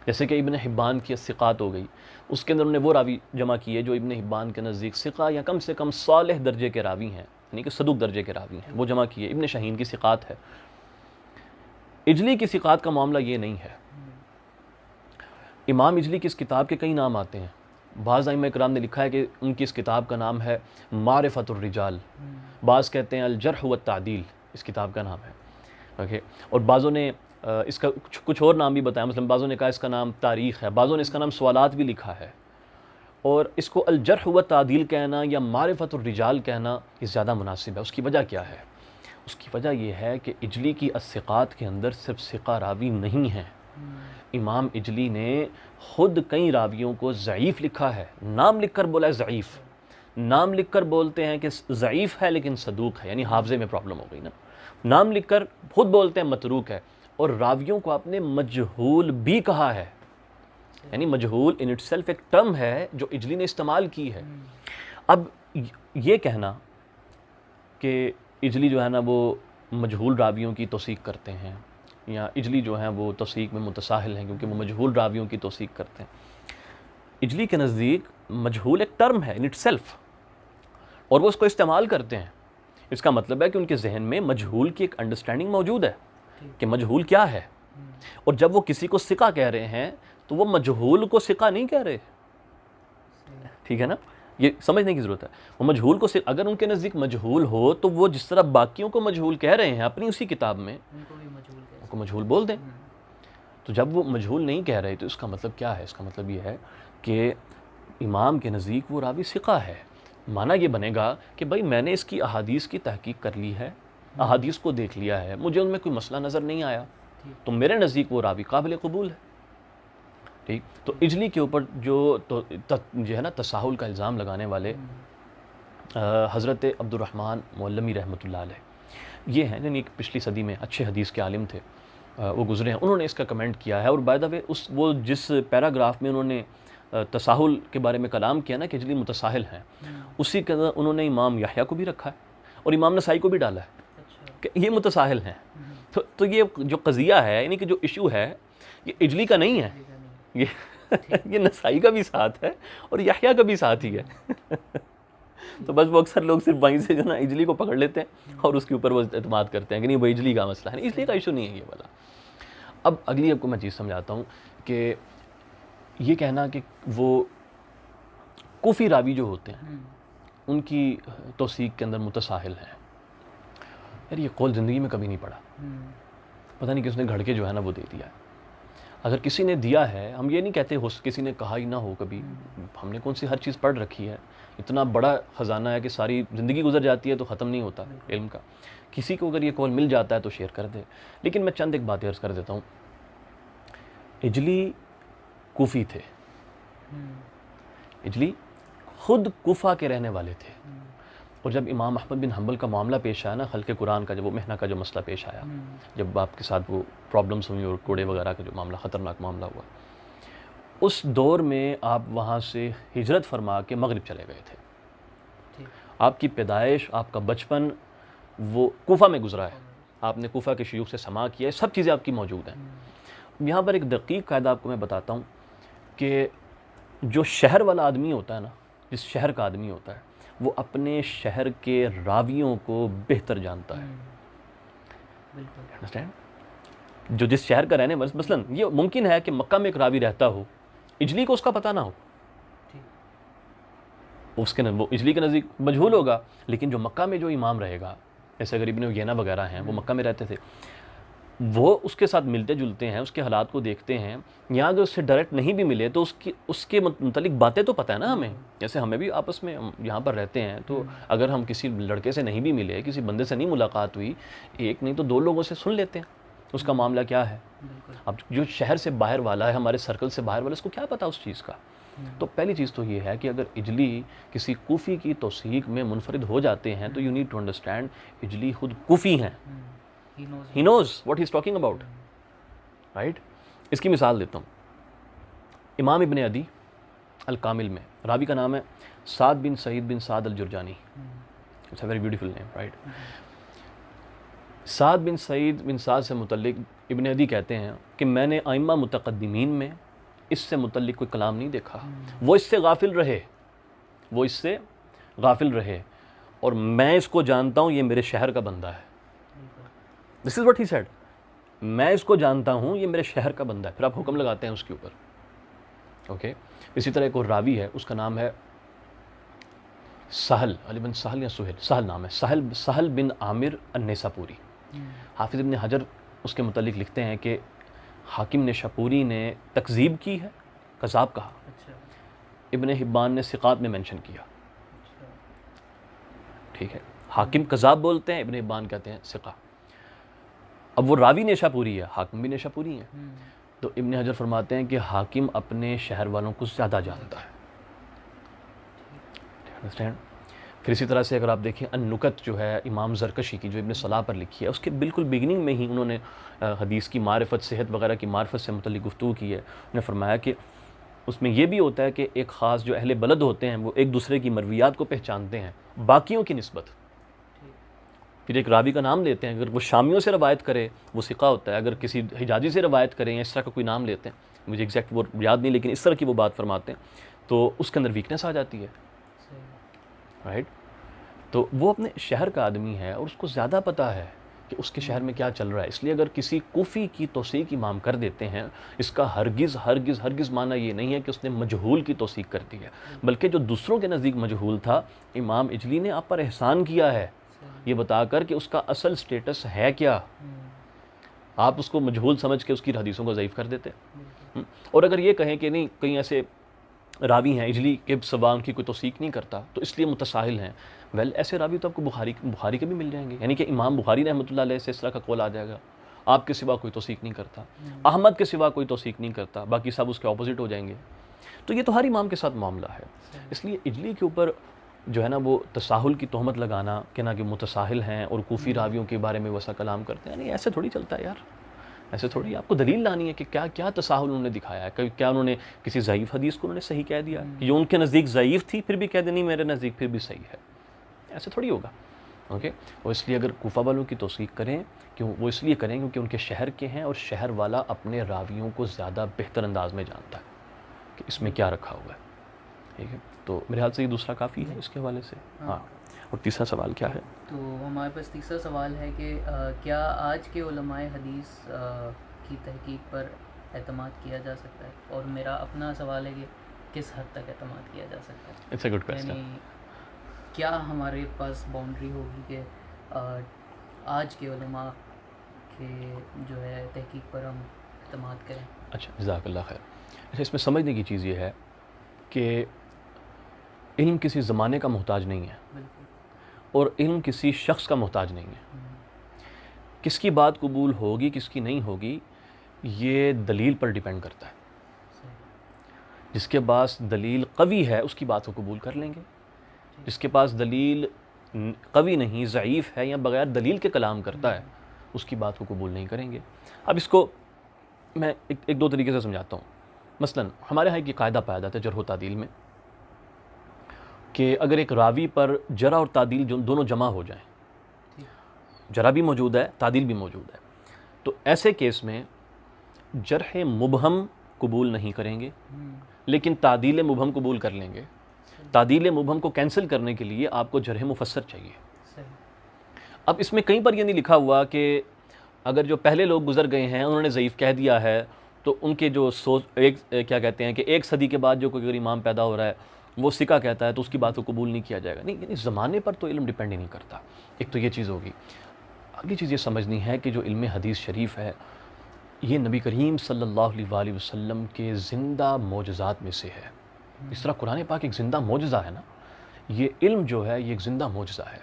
جیسے کہ ابن حبان کی الثقات ہو گئی، اس کے اندر انہوں نے وہ راوی جمع کیے جو ابن حبان کے نزدیک ثقہ یا کم سے کم صالح درجے کے راوی ہیں، یعنی کہ صدوق درجے کے راوی ہیں، وہ جمع کیے. ابن شاہین کی ثقات ہے. اجلی کی ثقات کا معاملہ یہ نہیں ہے. امام اجلی کی اس کتاب کے کئی نام آتے ہیں. بعض ائمہ کرام نے لکھا ہے کہ ان کی اس کتاب کا نام ہے معرفت الرجال، بعض کہتے ہیں الجرح والتعدیل اس کتاب کا نام ہے. اوکے، اور بعضوں نے اس کا کچھ اور نام بھی بتایا، مثلا بعضوں نے کہا اس کا نام تاریخ ہے، بعضوں نے اس کا نام سوالات بھی لکھا ہے. اور اس کو الجرح والتعدیل کہنا یا معرفت الرجال کہنا یہ زیادہ مناسب ہے. اس کی وجہ کیا ہے؟ اس کی وجہ یہ ہے کہ اجلی کی الثقات کے اندر صرف ثقہ راوی نہیں ہیں. امام اجلی نے خود کئی راویوں کو ضعیف لکھا ہے، نام لکھ کر بولا ہے ضعیف. نام لکھ کر بولتے ہیں کہ ضعیف ہے لیکن صدوق ہے، یعنی حافظے میں پرابلم ہو گئی نا. نام لکھ کر خود بولتے ہیں متروک ہے، اور راویوں کو آپ نے مجہول بھی کہا ہے. یعنی مجہول ان اٹ سیلف ایک ٹرم ہے جو اجلی نے استعمال کی ہے. اب یہ کہنا کہ اجلی جو ہے نا وہ مجہول راویوں کی توثیق کرتے ہیں، یا اجلی جو ہیں وہ توثیق میں متساہل ہیں کیونکہ وہ مجہول راویوں کی توثیق کرتے ہیں. اجلی کے نزدیک مجہول ایک ٹرم ہے ان اٹ سیلف، اور وہ اس کو استعمال کرتے ہیں. اس کا مطلب ہے کہ ان کے ذہن میں مجہول کی ایک انڈرسٹینڈنگ موجود ہے کہ مجہول کیا ہے. اور جب وہ کسی کو ثقہ کہہ رہے ہیں تو وہ مجہول کو ثقہ نہیں کہہ رہے. ٹھیک ہے نا، یہ سمجھنے کی ضرورت ہے. وہ مجہول کو اگر ان کے نزدیک مجہول ہو تو وہ جس طرح باقیوں کو مجہول کہہ رہے ہیں اپنی اسی کتاب میں ان کو مجہول بول دیں. تو جب وہ مجہول نہیں کہہ رہے تو اس کا مطلب کیا ہے؟ اس کا مطلب یہ ہے کہ امام کے نزدیک وہ راوی ثقہ ہے. معنی یہ بنے گا کہ بھائی میں نے اس کی احادیث کی تحقیق کر لی ہے، احادیث کو دیکھ لیا ہے، مجھے ان میں کوئی مسئلہ نظر نہیں آیا، تو میرے نزدیک وہ راوی قابل قبول ہے. ٹھیک، تو اجلی کے اوپر جو ہے نا تساہل کا الزام لگانے والے حضرت عبد الرحمن مولمی رحمۃ اللہ علیہ یہ ہیں، یعنی پچھلی صدی میں اچھے حدیث کے عالم تھے، وہ گزرے ہیں. انہوں نے اس کا کمنٹ کیا ہے، اور بائی دا وے وہ جس پیراگراف میں انہوں نے تساہل کے بارے میں کلام کیا نا کہ اجلی متساہل ہیں، اسی کے اندر انہوں نے امام یحییٰ کو بھی رکھا ہے اور امام نسائی کو بھی ڈالا ہے کہ یہ متساہل ہیں. تو یہ جو قضیہ ہے، یعنی کہ جو ایشو ہے یہ اجلی کا نہیں ہے، یہ نسائی کا بھی ساتھ ہے اور یحییٰ کا بھی ساتھ ہی ہے. تو بس وہ اکثر لوگ صرف وہیں سے جو نا اجلی کو پکڑ لیتے ہیں اور اس کے اوپر وہ اعتماد کرتے ہیں کہ نہیں وہ اجلی کا مسئلہ ہے. اجلی کا ایشو نہیں ہے یہ والا. اب اگلی آپ کو میں چیز سمجھاتا ہوں کہ یہ کہنا کہ وہ کوفی راوی جو ہوتے ہیں ان کی توثیق کے اندر متساہل ہیں، یار یہ قول زندگی میں کبھی نہیں پڑا. پتہ نہیں کس نے گھڑ کے جو ہے نا وہ دے دیا ہے. اگر کسی نے دیا ہے، ہم یہ نہیں کہتے کسی نے کہا ہی نہ ہو کبھی، ہم نے کون سی ہر چیز پڑھ رکھی ہے. اتنا بڑا خزانہ ہے کہ ساری زندگی گزر جاتی ہے تو ختم نہیں ہوتا علم کا. کسی کو اگر یہ قول مل جاتا ہے تو شیئر کر دے. لیکن میں چند ایک بات عرض کر دیتا ہوں. اجلی کوفی تھے، اجلی خود کوفہ کے رہنے والے تھے، اور جب امام احمد بن حنبل کا معاملہ پیش آیا نا، خلق قرآن کا، جب وہ محنہ کا جو مسئلہ پیش آیا، جب آپ کے ساتھ وہ پرابلمس ہوئی اور کوڑے وغیرہ کا جو معاملہ خطرناک معاملہ ہوا، اس دور میں آپ وہاں سے ہجرت فرما کے مغرب چلے گئے تھے. آپ کی پیدائش، آپ کا بچپن وہ کوفہ میں گزرا ہے. آپ نے کوفہ کے شیوخ سے سماع کیا ہے، سب چیزیں آپ کی موجود ہیں. یہاں پر ایک دقیق قاعدہ آپ کو میں بتاتا ہوں کہ جو شہر والا آدمی ہوتا ہے نا، جس شہر کا آدمی ہوتا ہے، وہ اپنے شہر کے راویوں کو بہتر جانتا ہے. جو جس شہر کا رہنے والا، مثلا یہ ممکن ہے کہ مکہ میں ایک راوی رہتا ہو، اجلی کو اس کا پتہ نہ ہو، وہ اجلی کے نزدیک مجہول ہوگا، لیکن جو مکہ میں جو امام رہے گا، جیسے اگر ابن عیینہ وغیرہ ہیں، وہ مکہ میں رہتے تھے، وہ اس کے ساتھ ملتے جلتے ہیں، اس کے حالات کو دیکھتے ہیں. یہاں اگر اس سے ڈائریکٹ نہیں بھی ملے تو اس کے متعلق باتیں تو پتہ ہے نا ہمیں. جیسے ہمیں بھی آپس میں یہاں پر رہتے ہیں، تو اگر ہم کسی لڑکے سے نہیں بھی ملے، کسی بندے سے نہیں ملاقات ہوئی، ایک نہیں تو دو لوگوں سے سن لیتے ہیں اس کا معاملہ کیا ہے. اب جو شہر سے باہر والا ہے، ہمارے سرکل سے باہر والا، اس کو کیا پتہ اس چیز کا. تو پہلی چیز تو یہ ہے کہ اگر اجلی کسی کوفی کی توثیق میں منفرد ہو جاتے ہیں تو یو نیڈ ٹو انڈرسٹینڈ اجلی خود کوفی ہیں. He knows what he's talking about, right? اس کی مثال دیتا ہوں. امام ابن عدی الکامل میں راوی کا نام ہے Saad bin Saeed bin Saad al-Jurjani. It's a very beautiful name right. Saad bin Saeed bin Saad سے متعلق ابن عدی کہتے ہیں کہ میں نے ائمہ متقدمین میں اس سے متعلق کوئی کلام نہیں دیکھا. وہ اس سے غافل رہے اور میں اس کو جانتا ہوں یہ میرے شہر کا بندہ ہے. دس از واٹ ہی سیڈ. میں اس کو جانتا ہوں یہ میرے شہر کا بندہ ہے. پھر آپ حکم لگاتے ہیں اس کے اوپر. اوکے. اسی طرح ایک اور راوی ہے, اس کا نام ہے سہل, علی بن سہل یا سہیل, سہل نام ہے, سہل بن عامر النیساپوری. حافظ ابن حجر اس کے متعلق لکھتے ہیں کہ حاکم نیشاپوری نے تکذیب کی ہے, کذاب کہا. ابن حبان نے ثقات میں مینشن کیا. ٹھیک ہے, حاکم کذاب بولتے ہیں, ابن حبان کہتے ہیں ثقہ. اب وہ راوی نیشاپوری ہے, حاکم بھی نیشاپوری ہیں. تو ابن حجر فرماتے ہیں کہ حاکم اپنے شہر والوں کو زیادہ جانتا ہے. انڈرسٹینڈ. پھر اسی طرح سے اگر آپ دیکھیں النکت جو ہے امام زرکشی کی, جو ابن صلاح پر لکھی ہے, اس کے بالکل بگننگ میں ہی انہوں نے حدیث کی معرفت, صحت وغیرہ کی معرفت سے متعلق گفتگو کی ہے. انہوں نے فرمایا کہ اس میں یہ بھی ہوتا ہے کہ ایک خاص جو اہل بلد ہوتے ہیں وہ ایک دوسرے کی مرویات کو پہچانتے ہیں باقیوں کی نسبت. پھر ایک راوی کا نام لیتے ہیں, اگر وہ شامیوں سے روایت کرے وہ ثقہ ہوتا ہے, اگر کسی حجازی سے روایت کریں یا اس طرح کا کوئی نام لیتے ہیں, مجھے ایگزیکٹ وہ یاد نہیں, لیکن اس طرح کی وہ بات فرماتے ہیں, تو اس کے اندر ویکنس آ جاتی ہے. رائٹ. تو وہ اپنے شہر کا آدمی ہے اور اس کو زیادہ پتہ ہے کہ اس کے شہر میں کیا چل رہا ہے. اس لیے اگر کسی کوفی کی توثیق امام کر دیتے ہیں, اس کا ہرگز معنی یہ نہیں ہے کہ اس نے مجہول کی توثیق کر دی ہے, بلکہ جو دوسروں کے نزدیک مجہول تھا, امام اجلی نے آپ پر احسان کیا ہے یہ بتا کر کہ اس کا اصل سٹیٹس ہے کیا. آپ اس کو مجہول سمجھ کے اس کی حدیثوں کو ضعیف کر دیتے. اور اگر یہ کہیں کہ نہیں, کئی ایسے راوی ہیں اجلی کے سوا ان کی کوئی توثیق نہیں کرتا تو اس لیے متساہل ہیں, ایسے راوی تو آپ کو بخاری کے بھی مل جائیں گے. یعنی کہ امام بخاری رحمۃ اللہ علیہ سے اس طرح کا قول آ جائے گا, آپ کے سوا کوئی توثیق نہیں کرتا, احمد کے سوا کوئی توثیق نہیں کرتا, باقی سب اس کے اپوزٹ ہو جائیں گے. تو یہ تو ہر امام کے ساتھ معاملہ ہے. اس لیے اجلی کے اوپر جو ہے نا وہ تساہل کی تہمت لگانا کہ نا کہ متساہل ہیں اور کوفی راویوں کے بارے میں ویسا کلام کرتے ہیں, نہیں ایسے تھوڑی چلتا ہے یار. ایسے تھوڑی. آپ کو دلیل لانی ہے کہ کیا تساہل انہوں نے دکھایا ہے. کیا انہوں نے کسی ضعیف حدیث کو انہوں نے صحیح کہہ دیا کہ جو ان کے نزدیک ضعیف تھی پھر بھی کہہ دیں نہیں میرے نزدیک پھر بھی صحیح ہے. ایسے تھوڑی ہوگا. اوکے. اور اس لیے اگر کوفہ والوں کی توثیق کریں, کیوں وہ اس لیے کریں کیونکہ ان کے شہر کے ہیں اور شہر والا اپنے راویوں کو زیادہ بہتر انداز میں جانتا ہے کہ اس میں کیا رکھا ہوا ہے. ٹھیک ہے. تو میرے خیال سے یہ دوسرا کافی ہے اس کے حوالے سے. ہاں. اور تیسرا سوال کیا ہے؟ تو ہمارے پاس تیسرا سوال ہے کہ کیا آج کے علماء حدیث کی تحقیق پر اعتماد کیا جا سکتا ہے؟ اور میرا اپنا سوال ہے کہ کس حد تک اعتماد کیا جا سکتا ہے. It's a good question. یعنی کیا ہمارے پاس باؤنڈری ہوگی کہ آج کے علماء کے جو ہے تحقیق پر ہم اعتماد کریں؟ اچھا, جزاک اللہ خیر. اچھا, اس میں سمجھنے کی چیز یہ ہے کہ علم کسی زمانے کا محتاج نہیں ہے. بالکل. اور علم کسی شخص کا محتاج نہیں ہے. کس کی بات قبول ہوگی کس کی نہیں ہوگی یہ دلیل پر ڈیپینڈ کرتا ہے. جس کے پاس دلیل قوی ہے اس کی بات کو قبول کر لیں گے, جس کے پاس دلیل قوی نہیں, ضعیف ہے یا بغیر دلیل کے کلام کرتا ہے اس کی بات کو قبول نہیں کریں گے. اب اس کو میں ایک دو طریقے سے سمجھاتا ہوں. مثلا ہمارے ہاں ایک قاعدہ پایا جاتا ہے جرح و تعدیل میں کہ اگر ایک راوی پر جرح اور تعدیل دونوں جمع ہو جائیں, جرح بھی موجود ہے تعدیل بھی موجود ہے, تو ایسے کیس میں جرح مبہم قبول نہیں کریں گے لیکن تعدیل مبہم قبول کر لیں گے. تعدیل مبہم کو کینسل کرنے کے لیے آپ کو جرح مفسر چاہیے. اب اس میں کہیں پر یہ نہیں لکھا ہوا کہ اگر جو پہلے لوگ گزر گئے ہیں انہوں نے ضعیف کہہ دیا ہے تو ان کے جو کیا کہتے ہیں کہ ایک صدی کے بعد جو کوئی اگر امام پیدا ہو رہا ہے وہ ثقہ کہتا ہے تو اس کی بات کو قبول نہیں کیا جائے گا. نہیں, یعنی زمانے پر تو علم ڈیپینڈ ہی نہیں کرتا. ایک تو یہ چیز ہوگی. اگلی چیز یہ سمجھنی ہے کہ جو علم حدیث شریف ہے یہ نبی کریم صلی اللہ علیہ وآلہ وسلم کے زندہ معجزات میں سے ہے. اس طرح قرآن پاک ایک زندہ معجزہ ہے نا, یہ علم جو ہے یہ ایک زندہ معجزہ ہے.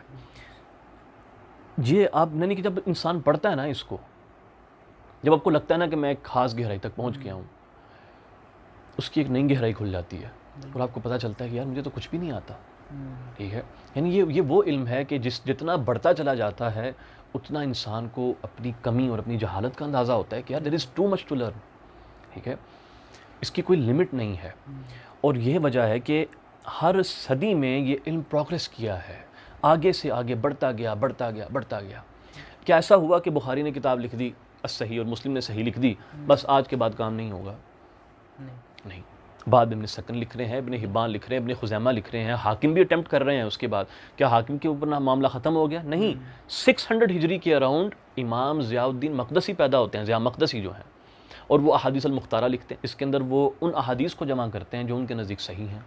یہ آپ یعنی کہ جب انسان پڑھتا ہے نا اس کو, جب آپ کو لگتا ہے نا کہ میں ایک خاص گہرائی تک پہنچ گیا ہوں, اس کی ایک نئی گہرائی کھل جاتی ہے اور آپ کو پتہ چلتا ہے کہ یار مجھے تو کچھ بھی نہیں آتا. ٹھیک ہے. یعنی یہ وہ علم ہے کہ جتنا بڑھتا چلا جاتا ہے اتنا انسان کو اپنی کمی اور اپنی جہالت کا اندازہ ہوتا ہے کہ یار there is too much to learn. ٹھیک ہے. اس کی کوئی لمٹ نہیں ہے. اور یہ وجہ ہے کہ ہر صدی میں یہ علم پروگریس کیا ہے، آگے سے آگے بڑھتا گیا بڑھتا گیا بڑھتا گیا. کیا ایسا ہوا کہ بخاری نے کتاب لکھ دی الصحیح اور مسلم نے صحیح لکھ دی بس آج کے بعد کام نہیں ہوگا؟ نہیں. بعد ابن سکن لکھ رہے ہیں، ابن حبان لکھ رہے ہیں، ابن خزیمہ لکھ رہے ہیں، حاکم بھی اٹیمپٹ کر رہے ہیں. اس کے بعد کیا حاکم کے اوپر معاملہ ختم ہو گیا؟ نہیں. 600 ہجری کے اراؤنڈ امام ضیاء الدین مقدسی پیدا ہوتے ہیں، ضیاء مقدسی جو ہیں، اور وہ احادیث المختارہ لکھتے ہیں. اس کے اندر وہ ان احادیث کو جمع کرتے ہیں جو ان کے نزدیک صحیح ہیں.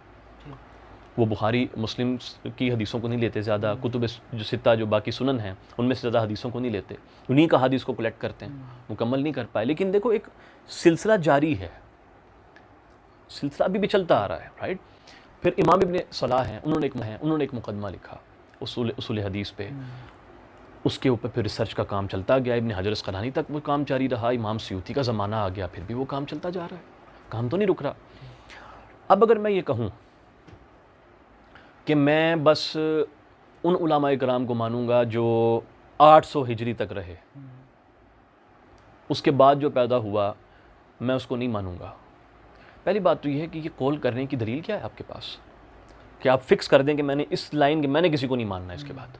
وہ بخاری مسلم کی حدیثوں کو نہیں لیتے زیادہ، کتب جو ستہ جو باقی سنن ہیں ان میں سے زیادہ حدیثوں کو نہیں لیتے، انہی کا حدیث کو کلیکٹ کرتے ہیں. مکمل نہیں کر پائے، لیکن دیکھو ایک سلسلہ جاری ہے، سلسلہ ابھی بھی چلتا آ رہا ہے، رائٹ. پھر امام ابن صلاح ہیں، انہوں نے ایک مقدمہ لکھا اصول حدیث پہ. اس کے اوپر پھر ریسرچ کا کام چلتا گیا. ابن حجر اسقلانی تک وہ کام جاری رہا. امام سیوطی کا زمانہ آ گیا، پھر بھی وہ کام چلتا جا رہا ہے، کام تو نہیں رک رہا. اب اگر میں یہ کہوں کہ میں بس ان علماء کرام کو مانوں گا جو 800 ہجری تک رہے، اس کے بعد جو پیدا ہوا میں اس کو نہیں مانوں گا. پہلی بات تو یہ ہے کہ یہ قول کرنے کی دلیل کیا ہے آپ کے پاس کہ آپ فکس کر دیں کہ میں نے اس لائن کے میں نے کسی کو نہیں ماننا اس کے بعد.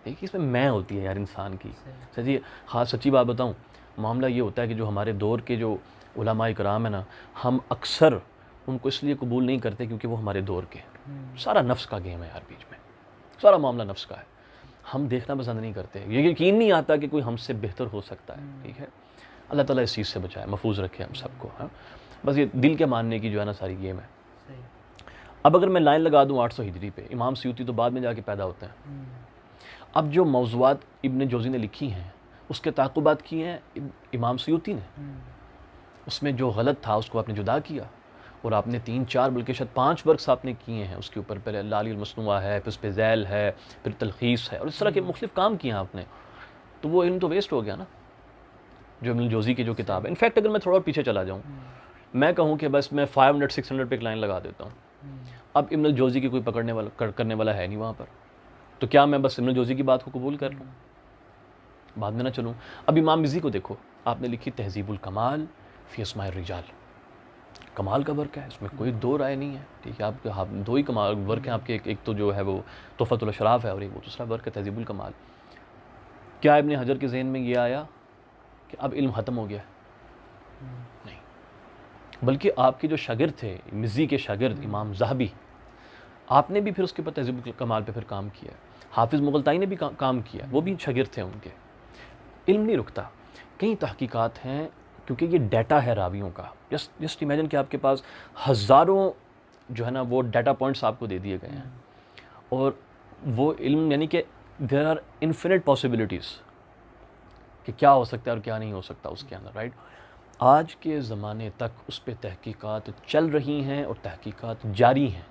دیکھیے اس میں ہوتی ہے یار انسان کی. سچی خاص سچی بات بتاؤں، معاملہ یہ ہوتا ہے کہ جو ہمارے دور کے جو علماء کرام ہیں نا، ہم اکثر ان کو اس لیے قبول نہیں کرتے کیونکہ وہ ہمارے دور کے ہیں. سارا نفس کا گیم ہے یار، بیچ میں سارا معاملہ نفس کا ہے. ہم دیکھنا پسند نہیں کرتے، یہ یقین نہیں آتا کہ کوئی ہم سے بہتر ہو سکتا ہے. ٹھیک ہے، اللہ تعالیٰ اس چیز سے بچائے، محفوظ رکھے ہم سب کو. ہاں بس یہ دل کے ماننے کی جو ہے نا ساری گیم ہے. اب اگر میں لائن لگا دوں 800 ہجری پہ، امام سیوطی تو بعد میں جا کے پیدا ہوتے ہیں. اب جو موضوعات ابن جوزی نے لکھی ہیں اس کے تعقبات کیے ہیں امام سیوطی نے. اس میں جو غلط تھا اس کو آپ نے جدا کیا، اور آپ نے 3-4 بلکہ شاید 5 ورکس آپ نے کیے ہیں اس کے اوپر. پہلے لالی المصنوعہ ہے، پھر اس پہ ذیل ہے، پھر تلخیص ہے، اور اس طرح کے مختلف کام کیے ہیں آپ نے. تو وہ علم تو ویسٹ ہو گیا نا جو ابن جوزی کی جو کتاب ہے. انفیکٹ اگر میں تھوڑا پیچھے چلا جاؤں، میں کہوں کہ بس میں 500-600 پہ ایک لائن لگا دیتا ہوں. اب ابن الجوزی کی کوئی کرنے والا ہے نہیں وہاں پر، تو کیا میں بس ابن الجوزی کی بات کو قبول کر لوں، بعد میں نہ چلوں؟ اب امام مزی کو دیکھو، آپ نے لکھی تہذیب الکمال فی اسماء الرجال. کمال کا ورک ہے، اس میں کوئی دو رائے نہیں ہے. ٹھیک ہے، آپ دو ہی کمال ورک ہیں آپ کے، ایک تو جو ہے وہ تحفۃ الاشراف ہے، اور ایک وہ دوسرا ورک ہے تہذیب الکمال. کیا ابن حجر کے ذہن میں یہ آیا کہ اب علم ختم ہو گیا؟ نہیں، بلکہ آپ کے جو شاگرد تھے، مزی کے شاگرد امام ذہبی، آپ نے بھی پھر اس کے اوپر تہذیب الکمال پہ پھر کام کیا. حافظ مغلطائی نے بھی کام کیا، وہ بھی شاگرد تھے ان کے. علم نہیں رکتا. کئی تحقیقات ہیں کیونکہ یہ ڈیٹا ہے راویوں کا. جسٹ امیجن کہ آپ کے پاس ہزاروں جو ہے نا وہ ڈیٹا پوائنٹس آپ کو دے دیے گئے ہیں، اور وہ علم یعنی کہ دیر آر انفینٹ پاسبلٹیز کہ کیا ہو سکتا ہے اور کیا نہیں ہو سکتا اس کے اندر، رائٹ. آج کے زمانے تک اس پہ تحقیقات چل رہی ہیں اور تحقیقات جاری ہیں،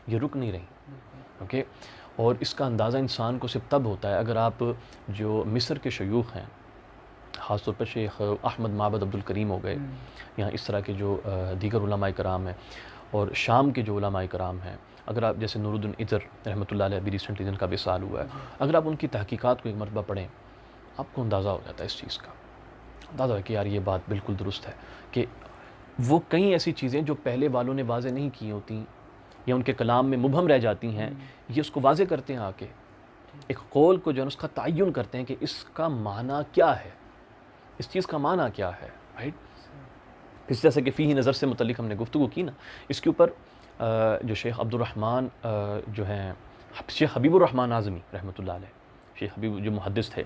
یہ رک نہیں رہی. اوکے، اور اس کا اندازہ انسان کو صرف تب ہوتا ہے اگر آپ جو مصر کے شیوخ ہیں، خاص طور پر شیخ احمد معبد عبد الکریم ہو گئے، یہاں اس طرح کے جو دیگر علماء کرام ہیں، اور شام کے جو علماء کرام ہیں، اگر آپ جیسے نور الدین اطر رحمۃ اللہ علیہ ابھی ریسنٹلی جن کا وصال ہوا ہے، اگر آپ ان کی تحقیقات کو ایک مرتبہ پڑھیں آپ کو اندازہ ہو جاتا ہے اس چیز کا. اندازہ ہے کہ یار یہ بات بالکل درست ہے کہ وہ کئی ایسی چیزیں جو پہلے والوں نے واضح نہیں کی ہوتی یا ان کے کلام میں مبہم رہ جاتی ہیں، یہ اس کو واضح کرتے ہیں. آ کے ایک قول کو جو ہے اس کا تعین کرتے ہیں کہ اس کا معنی کیا ہے، اس چیز کا معنی کیا ہے، رائٹ. اس جیسے کہ فیہ نظر سے متعلق ہم نے گفتگو کی نا، اس کے اوپر جو شیخ عبد الرحمن جو ہیں شیخ حبیب الرحمن اعظمی رحمۃ اللہ علیہ، شیخ حبیب جو محدث تھے،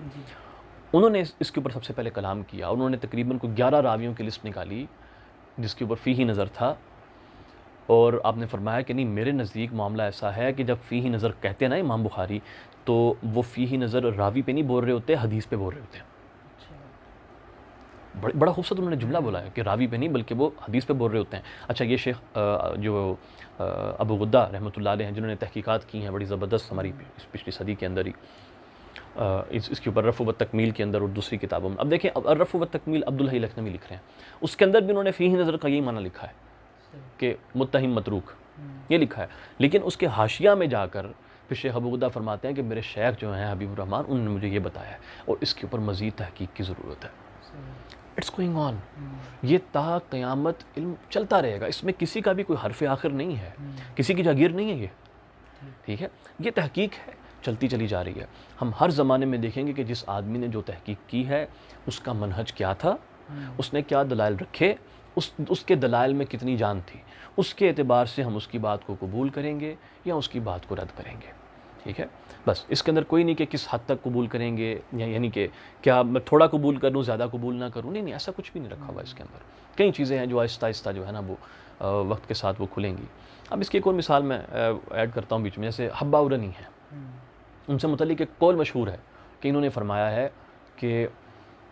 انہوں نے اس کے اوپر سب سے پہلے کلام کیا. انہوں نے تقریباً کو 11 راویوں کی لسٹ نکالی جس کے اوپر فیہ نظر تھا، اور آپ نے فرمایا کہ نہیں، میرے نزدیک معاملہ ایسا ہے کہ جب فیہ نظر کہتے ہیں نا امام بخاری، تو وہ فیہ نظر راوی پہ نہیں بول رہے ہوتے، حدیث پہ بول رہے ہوتے ہیں. بڑا خوبصورت انہوں نے جملہ بولا ہے کہ راوی پہ نہیں بلکہ وہ حدیث پہ بول رہے ہوتے ہیں. اچھا، یہ شیخ جو ابو غدہ رحمۃ اللہ علیہ ہیں جنہوں نے تحقیقات کی ہیں بڑی زبردست ہماری پچھلی صدی کے اندر ہی، اس کے اوپر رفع و تکمیل کے اندر اور دوسری کتابوں میں. اب دیکھیں، رفع و تکمیل عبدالحی لکھنوی لکھ رہے ہیں، اس کے اندر بھی انہوں نے فیہ نظر کا یہی معنی لکھا ہے کہ متہم متروک، یہ لکھا ہے. لیکن اس کے حاشیہ میں جا کر پھر شیخ ابو غدہ فرماتے ہیں کہ میرے شیخ جو ہیں حبیب الرحمن، انہوں نے مجھے یہ بتایا ہے اور اس کے اوپر مزید تحقیق کی ضرورت ہے. It's going on. یہ تا قیامت علم چلتا رہے گا. اس میں کسی کا بھی کوئی حرف آخر نہیں ہے, کسی کی جاگیر نہیں ہے یہ. ٹھیک ہے, یہ تحقیق ہے, چلتی چلی جا رہی ہے. ہم ہر زمانے میں دیکھیں گے کہ جس آدمی نے جو تحقیق کی ہے اس کا منہج کیا تھا, اس نے کیا دلائل رکھے, اس کے دلائل میں کتنی جان تھی, اس کے اعتبار سے ہم اس کی بات کو قبول کریں گے یا اس کی بات کو رد کریں گے. ٹھیک ہے, بس اس کے اندر کوئی نہیں کہ کس حد تک قبول کریں گے, یعنی کہ کیا میں تھوڑا قبول کروں زیادہ قبول نہ کروں, نہیں, ایسا کچھ بھی نہیں رکھا ہوا اس کے اندر. کئی چیزیں ہیں جو آہستہ آہستہ جو ہے نا وہ وقت کے ساتھ وہ کھلیں گی. اب اس کی ایک اور مثال میں ایڈ کرتا ہوں بیچ میں, جیسے حبہ ارنی ہیں, ان سے متعلق ایک قول مشہور ہے کہ انہوں نے فرمایا ہے کہ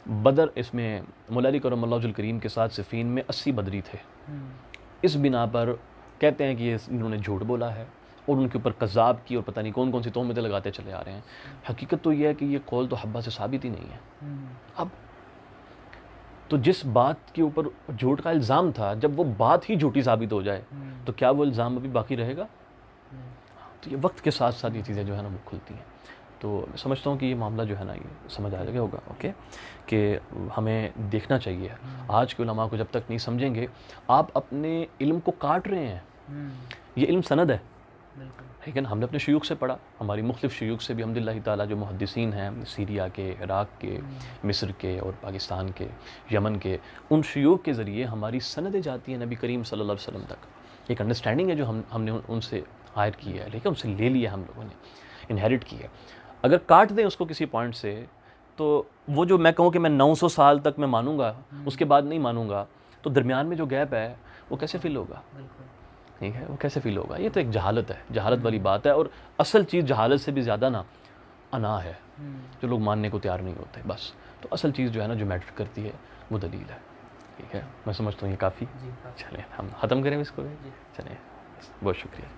بدر, اس میں مولا علی کرم اللہ وجہ الکریم کے ساتھ صفین میں 80 بدری تھے. اس بنا پر کہتے ہیں کہ انہوں نے جھوٹ بولا ہے اور ان کے اوپر کذاب کی اور پتہ نہیں کون کون سی تہمتیں لگاتے چلے آ رہے ہیں. حقیقت تو یہ ہے کہ یہ قول تو حبہ سے ثابت ہی نہیں ہے. اب تو جس بات کے اوپر جھوٹ کا الزام تھا, جب وہ بات ہی جھوٹی ثابت ہو جائے تو کیا وہ الزام ابھی باقی رہے گا؟ تو یہ وقت کے ساتھ ساتھ یہ چیزیں جو ہے نا وہ کھلتی ہیں. تو میں سمجھتا ہوں کہ یہ معاملہ جو ہے نا یہ سمجھ آ گیا ہوگا. اوکے, کہ ہمیں دیکھنا چاہیے. آج کے علماء کو جب تک نہیں سمجھیں گے, آپ اپنے علم کو کاٹ رہے ہیں. یہ علم سند ہے, لیکن ہم نے اپنے شیوخ سے پڑھا, ہماری مختلف شیوخ سے بھی الحمدللہ تعالیٰ جو محدثین ہیں سیریا کے, عراق کے, مصر کے اور پاکستان کے, یمن کے, ان شیوخ کے ذریعے ہماری سندیں جاتی ہیں نبی کریم صلی اللہ علیہ وسلم تک. ایک انڈرسٹینڈنگ ہے جو ہم نے ان سے ہائر کی ہے, لیکن ان سے لے لیا, ہم لوگوں نے انہیرٹ کی ہے. اگر کاٹ دیں اس کو کسی پوائنٹ سے, تو وہ جو میں کہوں کہ میں 900 سال تک میں مانوں گا, اس کے بعد نہیں مانوں گا, تو درمیان میں جو گیپ ہے وہ کیسے فل ہوگا؟ ٹھیک ہے, وہ کیسے فیل ہوگا؟ یہ تو ایک جہالت ہے, جہالت والی بات ہے. اور اصل چیز جہالت سے بھی زیادہ نا انا ہے, جو لوگ ماننے کو تیار نہیں ہوتے. بس تو اصل چیز جو ہے نا جو میٹر کرتی ہے وہ دلیل ہے. ٹھیک ہے, میں سمجھتا ہوں یہ کافی. چلیں ہم ختم کریں اس کو. چلیں, بہت شکریہ.